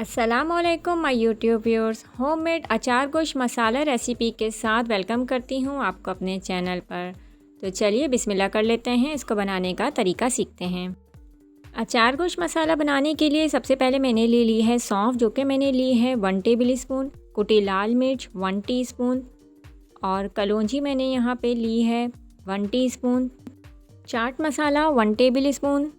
अस्सलामुअलैकुम my YouTube viewers. Homemade अचार गोश्त मसाला रेसिपी के साथ वेलकम करती हूँ आपको अपने चैनल पर। तो चलिए बिस्मिल्लाह कर लेते हैं, इसको बनाने का तरीका सीखते हैं। अचार गोश्त मसाला बनाने के लिए सबसे पहले मैंने ले ली है सौंफ, जो कि मैंने ली है 1 टेबल स्पून, कुटी लाल मिर्च 1 टीस्पून और कलौंजी मैंने यहाँ पे ली है 1 teaspoon, chaat masala 1 table spoon,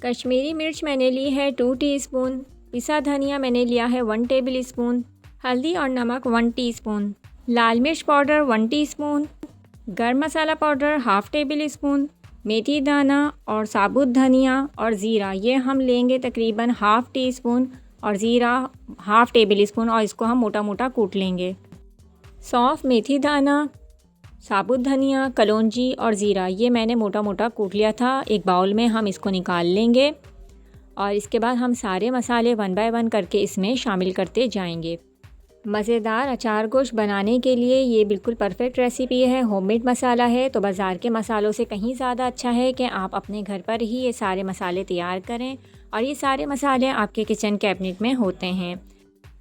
Kashmiri मिर्च मैंने ली है 2 टीस्पून, पिसा धनिया मैंने लिया है 1 टेबल स्पून, हल्दी और नमक 1 टीस्पून, लाल मिर्च पाउडर 1 टीस्पून, गरम मसाला पाउडर हाफ़ टेबल स्पून, मेथी दाना और साबुत धनिया और ज़ीरा ये हम लेंगे तकरीबन हाफ़ टी स्पून और ज़ीरा हाफ़ टेबल स्पून और इसको हम मोटा मोटा कूट लेंगे। सौंफ, मेथी दाना, साबुत धनिया, कलौंजी और ज़ीरा ये मैंने मोटा मोटा कूट लिया था। एक बाउल में हम इसको निकाल लेंगे और इसके बाद हम सारे मसाले 1 बाय 1 करके इसमें शामिल करते जाएंगे। मज़ेदार अचार गोश्त बनाने के लिए ये बिल्कुल परफेक्ट रेसिपी है। होममेड मसाला है तो बाज़ार के मसालों से कहीं ज़्यादा अच्छा है कि आप अपने घर पर ही ये सारे मसाले तैयार करें और ये सारे मसाले आपके किचन कैबिनेट में होते हैं।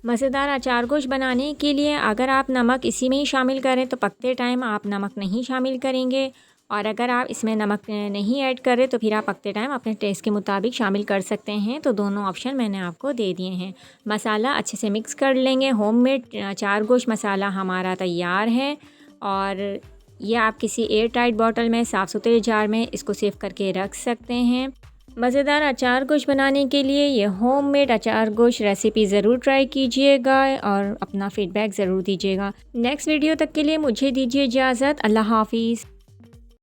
मज़ेदार अचार गोश्त बनाने के लिए अगर आप नमक इसी में ही शामिल करें तो पकते टाइम आप नमक नहीं शामिल करेंगे, और अगर आप इसमें नमक नहीं ऐड करें तो फिर आप पकते टाइम अपने टेस्ट के मुताबिक शामिल कर सकते हैं। तो दोनों ऑप्शन मैंने आपको दे दिए हैं। मसाला अच्छे से मिक्स कर लेंगे। होममेड अचार गोश्त मसाला हमारा तैयार है और ये आप किसी एयर टाइट बॉटल में साफ़ सुथरे जार में इसको सेव करके रख सकते हैं। मज़ेदार अचार गोश्त बनाने के लिए ये होममेड अचार गोश्त रेसिपी ज़रूर ट्राई कीजिएगा और अपना फ़ीडबैक ज़रूर दीजिएगा। नेक्स्ट वीडियो तक के लिए मुझे दीजिए इजाज़त। अल्लाह हाफ़िज़।